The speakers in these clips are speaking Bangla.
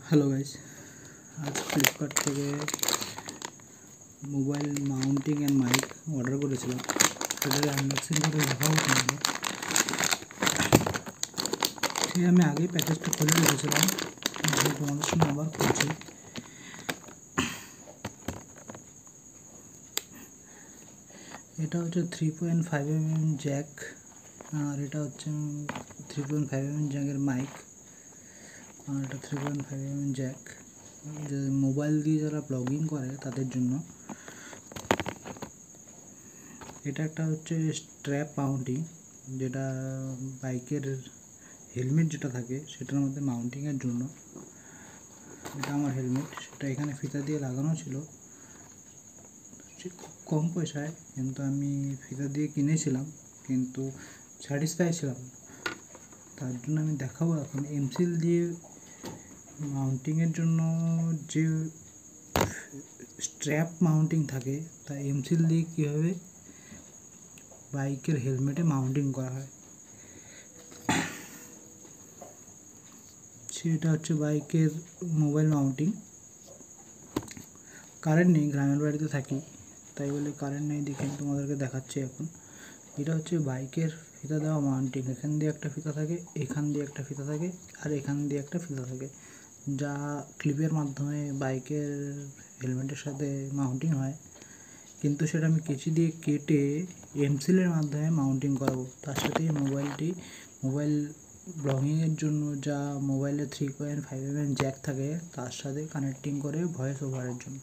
হ্যালো গাইস, আজ ফ্লিপকার্ট থেকে mobile mounting and mic order করেছিলাম। সেটাকে আনবক্সিং করে দেখাবো তোমাদের। সে আমি আগেই প্যাকেজটা খুলে রেখেছিলাম, তোমাদের সঙ্গে আবার করছি। এটা হচ্ছে 3.5mm জ্যাক, আর এটা হচ্ছে 3.5mm জ্যাকের মাইক, আর এটা 3.5mm জ্যাক। যে মোবাইল দিয়ে যারা ব্লগিং করে তাদের জন্য। এটা একটা হচ্ছে স্ট্র্যাপ মাউন্টিং, যেটা বাইকের হেলমেট যেটা থাকে সেটার মধ্যে মাউন্টিংয়ের জন্য। এটা আমার হেলমেট, সেটা এখানে ফিতা দিয়ে লাগানো ছিল খুব কম পয়সায়, কিন্তু আমি ফিতা দিয়ে কিনেছিলাম, কিন্তু স্যাটিসফাই ছিলাম না। তার জন্য আমি দেখাবো এখন এমসিল দিয়ে মাউন্টিংয়ের জন্য যে স্ট্র্যাপ মাউন্টিং থাকে, তা এমসিল দিয়ে কীভাবে বাইকের হেলমেটে মাউন্টিং করা হয়। সেটা হচ্ছে বাইকের মোবাইল মাউন্টিং। কারেন্ট নেই, গ্রামের বাড়িতে থাকি, তাই বলে কারেন্ট নেই দেখে তোমাদেরকে দেখাচ্ছি এখন। এটা হচ্ছে বাইকের ফিতা দেওয়া মাউন্টিং। এখান দিয়ে একটা ফিতা থাকে, এখান দিয়ে একটা ফিতা থাকে, আর এখান দিয়ে একটা ফিতা থাকে, যা ক্লিপের মাধ্যমে বাইকের হেলমেটের সাথে মাউন্টিং হয়। কিন্তু সেটা আমি কেচি দিয়ে কেটে এমসিলের মাধ্যমে মাউন্টিং করাবো। তার সাথে মোবাইল ব্লগিংয়ের জন্য যা মোবাইলে 3.5mm জ্যাক থাকে তার সাথে কানেক্টিং করে ভয়েস ওভারের জন্য।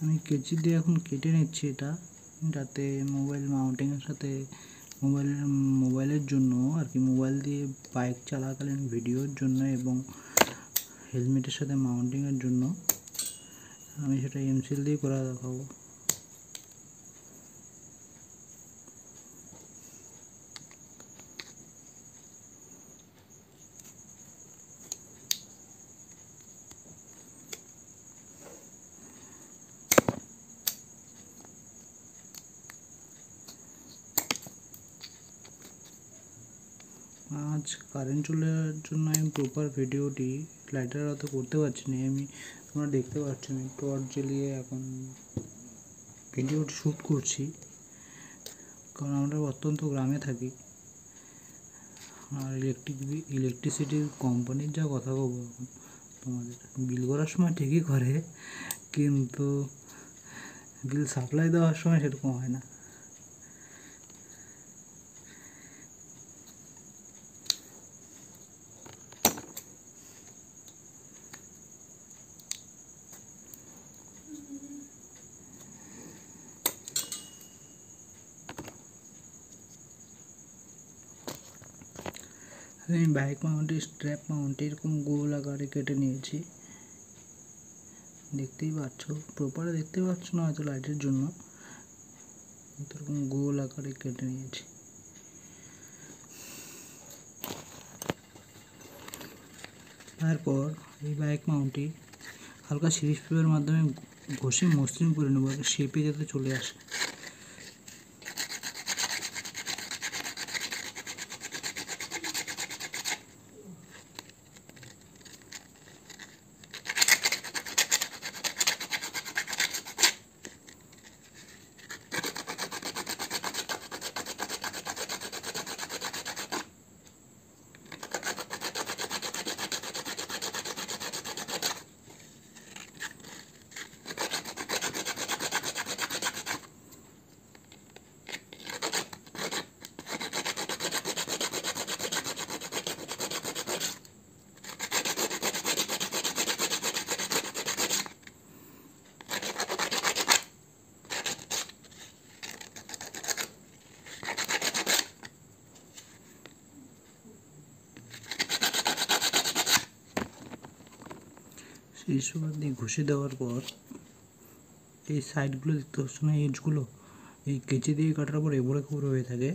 আমি কেচি দিয়ে এখন কেটে নিচ্ছি এটা, যাতে মোবাইল মাউন্টিংয়ের সাথে মোবাইলের জন্য আর কি, মোবাইল দিয়ে বাইক চলাকালীন ভিডিওর জন্য এবং হেলমেটের সাথে মাউন্টিংয়ের জন্য আমি সেটা এমসিল দিয়ে করে দেখাবো। আজ কারেন্ট চলে যাওয়ার জন্য আমি প্রপার ভিডিওটি লাইটার অত করতে পারছি না। তোমরা দেখতে পাচ্ছ আমি টর্চ জ্বালিয়ে এখন ভিডিওটি শ্যুট করছি, কারণ আমরা অত্যন্ত গ্রামে থাকি। আর ইলেকট্রিসিটির কোম্পানির যা কথা বলবো এখন তোমাদের, বিল করার সময় ঠিকই করে, কিন্তু বিল সাপ্লাই দেওয়ার সময় সেরকম হয় না। আমি বাইক মাউন্টে স্ট্র্যাপ মাউন্টে এরকম গোল আকারে কেটে নিয়েছি, দেখতেই পাচ্ছ। প্রপারে দেখতে পাচ্ছ না হয়তো লাইটের জন্য, এরকম গোল আকারে কেটে নিয়েছি। তারপর এই বাইক মাউন্টটি হালকা সিরিজ পেপের মাধ্যমে ঘষে মসৃণ করে নেবো, শেপে যাতে চলে আসে। সেই সব দিয়ে ঘষে দেওয়ার পর এই সাইডগুলো দেখতে পাচ্ছ না, এজগুলো এই কেচি দিয়ে কাটার পর এবড়ে খেবড়ে হয়ে থাকে,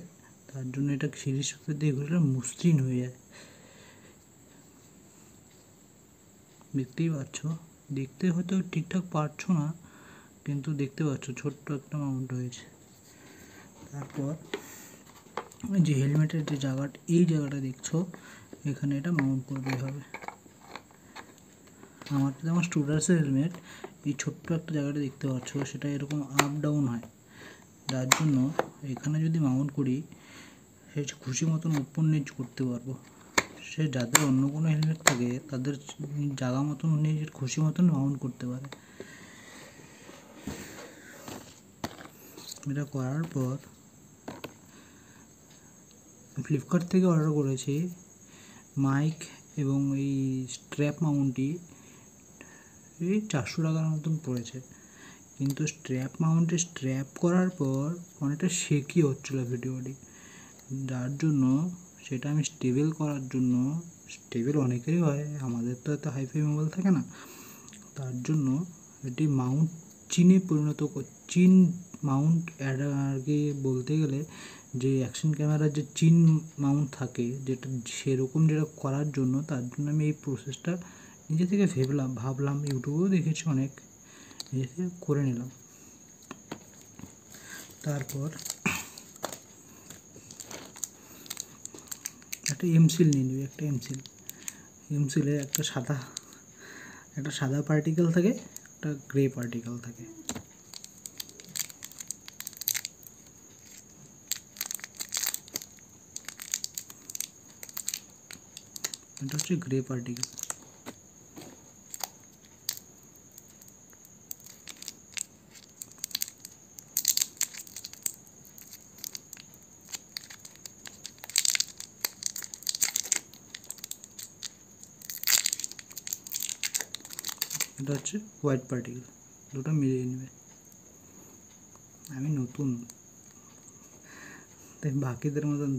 তার জন্য এটা সিরিজ সুতো দিয়ে ঘষলে মসৃণ হয়ে যায়। দেখতেই পাচ্ছ, দেখতে হয়তো ঠিকঠাক পারছো না, কিন্তু দেখতে পাচ্ছ ছোট্ট একটা মাউন্ট হয়েছে। তারপর যে হেলমেটের যে জায়গাটা, এই জায়গাটা দেখছো, এখানে এটা মাউন্ট করতে হবে। আমার যেমন স্টুডেন্টসের হেলমেট, এই ছোট্ট একটা জায়গাটা দেখতে পাচ্ছ, সেটা এরকম আপ ডাউন হয়, যার জন্য এখানে যদি মাউন্ট করি সে খুশি মতন উপর নিচ করতে পারবো। সে যাদের অন্য কোনো হেলমেট থাকে তাদের জায়গা মতন নিজের খুশি মতন মাউন্ট করতে পারে। এটা করার পর ফ্লিপকার্ট থেকে অর্ডার করেছি মাইক এবং এই স্ট্র্যাপ মাউন্টটি, এই 400 টাকার মতন পড়েছে। কিন্তু স্ট্র্যাপ করার পর অনেকটা শেকি হচ্ছিলো ভিডিওটি, যার জন্য সেটা আমি স্টেবল করার জন্য, স্টেবল অনেকেরই হয়, আমাদের তো এত হাইফাই মোবাইল থাকে না, তার জন্য এটি মাউন্ট চিনে পরিণত চিন মাউন্ট আর কি বলতে গেলে যে অ্যাকশন ক্যামেরার যে চিন মাউন্ট থাকে, যেটা সেরকম যেটা করার জন্য, তার জন্য আমি এই প্রসেসটা নিজে থেকে ভাবলাম, ইউটিউবেও দেখেছি অনেক, নিজে থেকে করে নিলাম। তারপর একটা এমসিল নিয়ে নিবি, একটা এমসিলে একটা সাদা পার্টিকেল থাকে, একটা গ্রে পার্টিকেল থাকে। এটা হচ্ছে গ্রে পার্টিকেল। এটা হচ্ছে হোয়াইট পার্টিকেল। দুটো মিলিয়ে নেবে। আমি নতুন, তাই বাকিদের মতন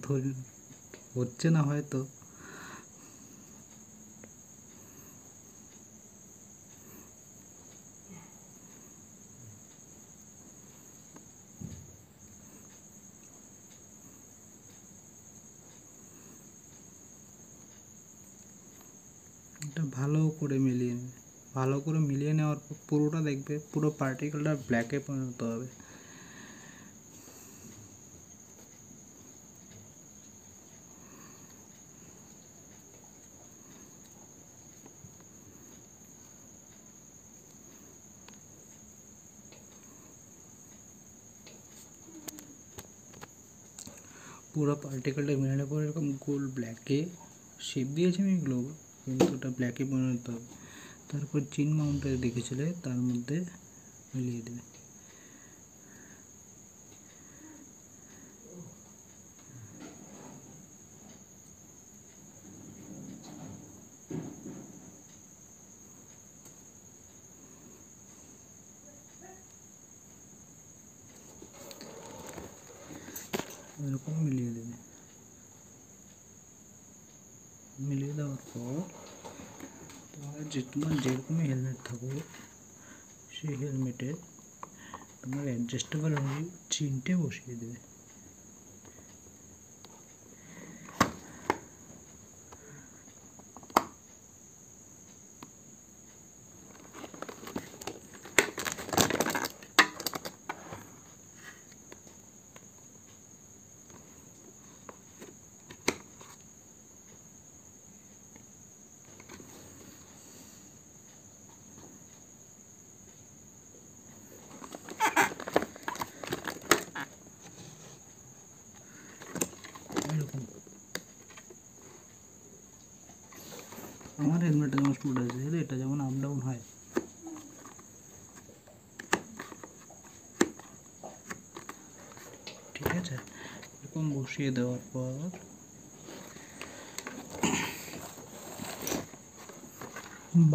হচ্ছে না হয়তো। এটা ভালো করে মিলিয়ে নেবে। ভালো করে মিলিয়ে নেওয়ার পর পুরোটা দেখবে, পুরো পার্টিকেলটা ব্ল্যাকে পরিণত হবে। পুরো পার্টিকেলটা মেলানোর পর এরকম গোল ব্ল্যাকে শেপ দিয়েছি আমি গ্লোব, কিন্তু ওটা ব্ল্যাকে পরিণত হবে। তারপর চিন মাউন্টে দেখেছিলে, তার মধ্যে মিলিয়ে দেবে। এরকম মিলিয়ে দেবে। মিলিয়ে দেওয়ার পর তোমার যেরকমই হেলমেট থাকুক, সেই হেলমেটে তোমার অ্যাডজাস্টেবল অনুযায়ী চিনটে বসিয়ে দেবে। এরকম আমার হেলমেটে যেমন স্টুড আছে, এটা যেমন আপ ডাউন হয়, ঠিক আছে। এরকম বসিয়ে দেওয়ার পর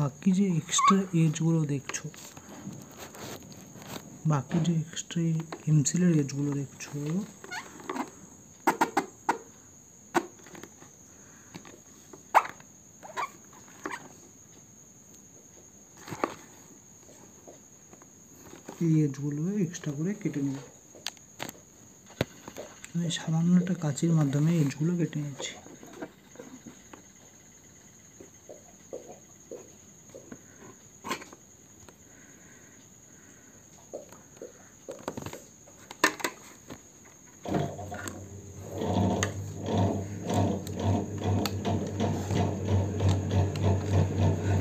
বাকি যে এক্সট্রা এজগুলো দেখছো, বাকি যে এক্সট্রা এমসিলের এজগুলো দেখছো, এই এজগুলো এক্সট্রা করে কেটে নেব। আমি সামান্য একটা কাঁচির মাধ্যমে এজগুলো কেটে নিচ্ছি।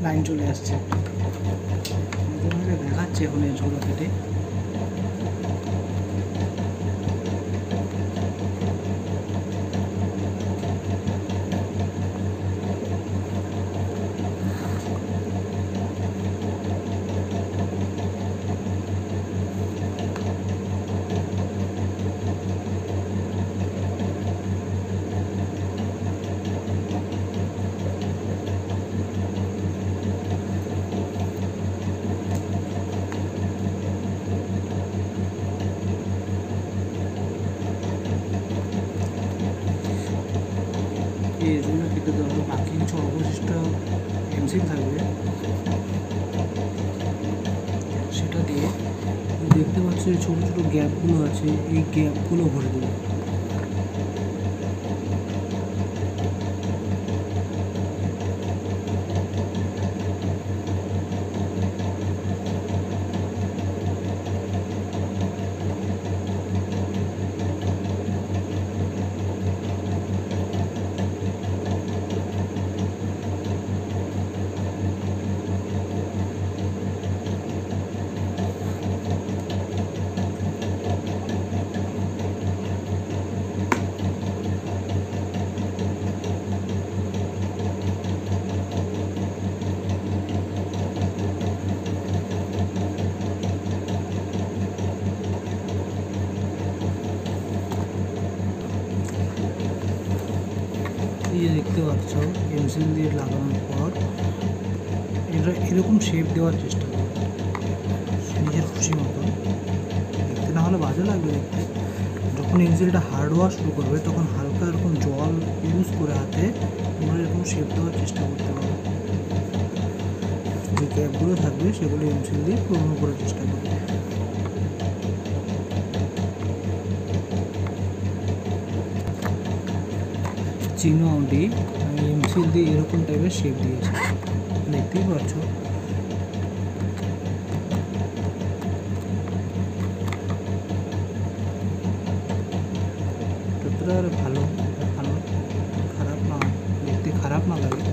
লাইন চলে আসছে, তোমাকে দেখাচ্ছি এখন এজগুলো কেটে। এই এজগুলো কেটে দেওয়া, বাকি কিছু অবশিষ্ট পেন্সিল থাকবে সেটা দিয়ে দেখতে পাচ্ছি ছোটো ছোটো গ্যাপগুলো আছে, এই গ্যাপগুলো ভরে দেবো। এই দেখতে পাচ্ছ পেন্সিল দিয়ে লাগানোর পর এটা এরকম শেপ দেওয়ার চেষ্টা করো নিজের খুশি মতন, দেখতে না হলে বাজে লাগবে দেখতে। যখন পেন্সিলটা হার্ড হওয়া শুরু করবে তখন হালকা এরকম জল ইউজ করে হাতে তোমরা এরকম শেপ দেওয়ার চেষ্টা করতে পারো। যে গ্যাপগুলো থাকবে সেগুলো পেন্সিল দিয়ে পূর্ণ করার চেষ্টা করবে। চিনো আউটি আমি পেন্সিল দিয়ে এরকম টাইপের শেপ দিয়েছি, দেখতেই পাচ্ছ। যতটা ভালো ভালো খারাপ না দেখতে খারাপ না লাগে,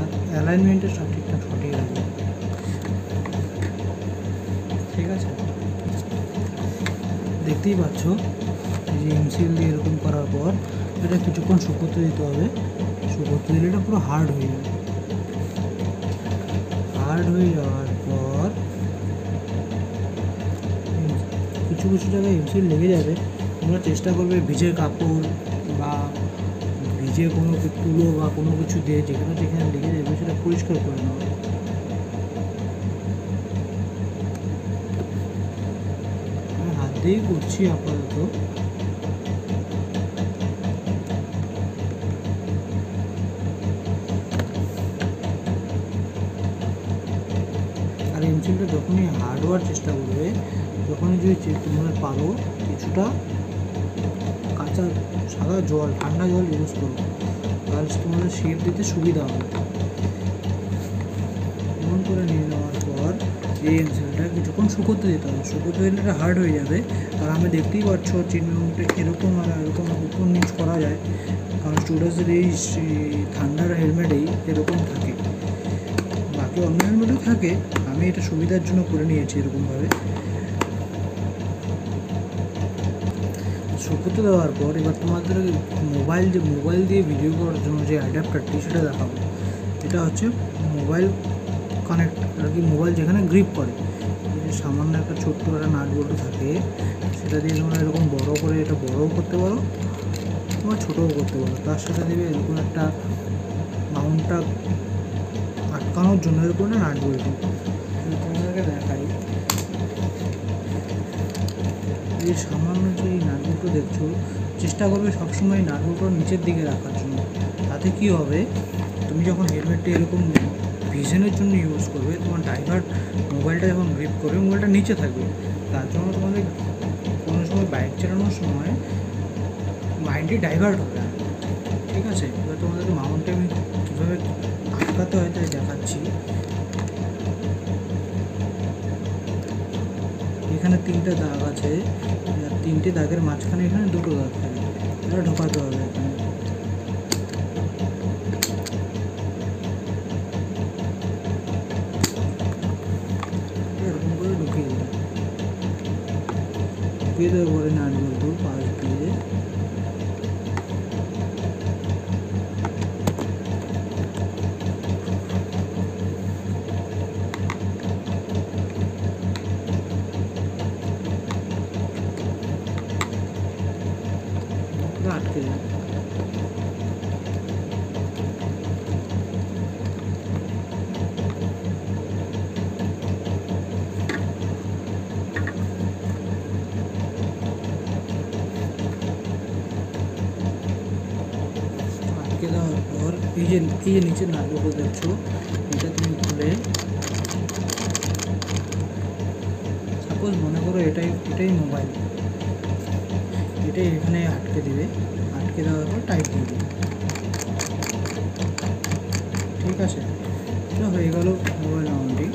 আর অ্যালাইনমেন্টের সঠিকটা সঠিক রাখবে, ঠিক আছে। দেখতেই পাচ্ছ যে পেন্সিল দিয়ে এরকম করার পর এটা কিছুক্ষণ শুকোতে দিতে হবে। শুকোতে দিলে এটা পুরো হার্ড হয়ে যাবে। হার্ড হয়ে যাওয়ার পর কিছু কিছু জায়গায় পেন্সিল লেগে যাবে, তোমরা চেষ্টা করবে ভিজে কাপড় বা ভিজে কোনো তুলো বা কোনো কিছু দিয়ে যেখানে যেখানে লেগে যাবে সেটা পরিষ্কার করে নেওয়া। আমি হাত দিয়েই করছি আপাতত। আর পেন্সিলটা যখনই হার্ড হওয়ার চেষ্টা করবে, যখনই যদি তোমরা পারো কিছুটা কাঁচা সাদা জল, ঠান্ডা জল ইউজ করো, তাহলে তোমাদের শেপ দিতে সুবিধা হবে। এমন করে নিয়ে নেওয়ার পর এই পেন্সিলটা কিছুক্ষণ শুকোতে দিতে হবে। শুকোতে দিলে এটা হার্ড হয়ে যাবে। আর আমি দেখতেই পাচ্ছ চিহ্নটা এরকম আর এরকম উপর নিচ করা যায়, কারণ স্টুডেন্টসদের এই ঠান্ডার হেলমেটেই এরকম থাকে, বাকি অন্য হেলমেটও থাকে। আমি এটা সুবিধার জন্য করে নিয়েছি এরকমভাবে। শুকোতে দেওয়ার পর এবার তোমাদের মোবাইল দিয়ে ভিডিও করার জন্য যে অ্যাডাপ্টারটি সেটা দেখাবো। এটা হচ্ছে মোবাইল কানেক্ট আর কি, মোবাইল যেখানে গ্রিপ করে সামান্য একটা ছোট্ট একটা নাট বল্টু থাকে, সেটা দিয়ে তোমরা এরকম বড় করে এটা বড়ও করতে পারো বা ছোটোও করতে পারো। তার সাথে দেবে এরকম একটা মাউন্টটা আটকানোর জন্য এরকম একটা নাট বল্টু। তোমাদেরকে দেখাই, এই সামান্য যে এই নাটবল্টু দেখছো, চেষ্টা করবে সবসময় নাটবল্টুর নিচের দিকে রাখার জন্য। তাতে কি হবে, তুমি যখন হেলমেটটা এরকম ভিশনের জন্য ইউজ করবে, তোমার ড্রাইভার মোবাইলটা যখন গ্রিপ করবে মোবাইলটা নিচে থাকবে, তার জন্য তোমাদের কোনো সময় বাইক চালানোর সময় মাইন্ডটি ডাইভার্ট হবে না। ঠিক আছে, এবার তোমাদেরকে মাউন্টে আমি কীভাবে আটকাতে হয় তাই দেখাচ্ছি। এখানে 3টে দাগ আছে, 3টে দাগের মাঝখানে এখানে 2টো দাগ থাকে, এটা ঢোকাতে হবে এখানে। এরকম করে ঢুকিয়ে দেওয়ার পরে নাট বল্টু পাশ দিয়ে আটকে যায়। আটকে দেওয়ার পর এই যে নিচে নাটবল্টু দেখছো, এটা তুমি খুলে সাপোজ মনে করো এটাই মোবাইল, এটাই এখানে আটকে দেবে, আটকে দেওয়ার পর টাইট দিয়ে দেবে। ঠিক আছে, এটা হয়ে গেল মোবাইল মাউন্টিং।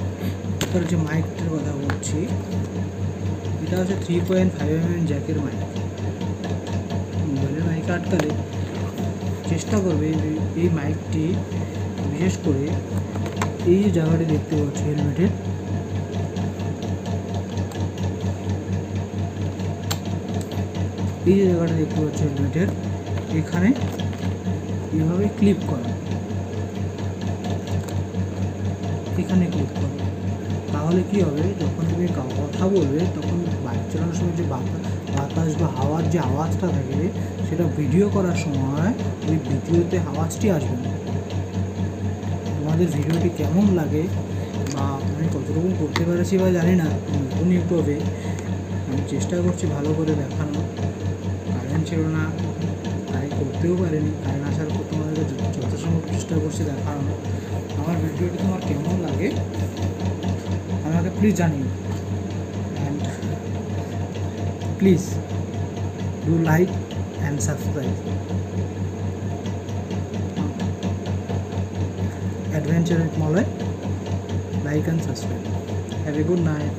তার যে মাইকটার কথা বলছি, এটা হচ্ছে 3.5mm জ্যাকের মাইক। মোবাইলের মাইকে আটকালে চেষ্টা করবে এই মাইকটি বিশেষ করে এই যে জায়গাটি দেখতে পাচ্ছি হেলমেটের, এই যে জায়গাটা দেখতে পাচ্ছি হেলমেটের এখানে এইভাবে ক্লিপ করা, এখানে ক্লিক করো। তাহলে কি হবে, যখন তুমি কথা বলবে তখন বাইক চালানোর সময় যে বাতাস বা হাওয়ার যে আওয়াজটা থাকে সেটা ভিডিও করার সময় ওই ভিডিওতে আওয়াজটি আসবে না। তোমাদের ভিডিওটি কেমন লাগে বা আমি কতটুকু করতে পেরেছি বা জানি না, নতুন ইউটিউবে আমি চেষ্টা করছি ভালো করে দেখানো। কারেন্ট ছিল না তাই করতেও পারিনি, কারেন্ট আসার পর তোমাদেরকে যথাসম্ভব চেষ্টা করছি দেখানো। আমার ভিডিওটি তোমার কেমন লাগে আমাকে প্লিজ জানিও, and please do like and subscribe adventure with Malay, like and subscribe. Have a good night.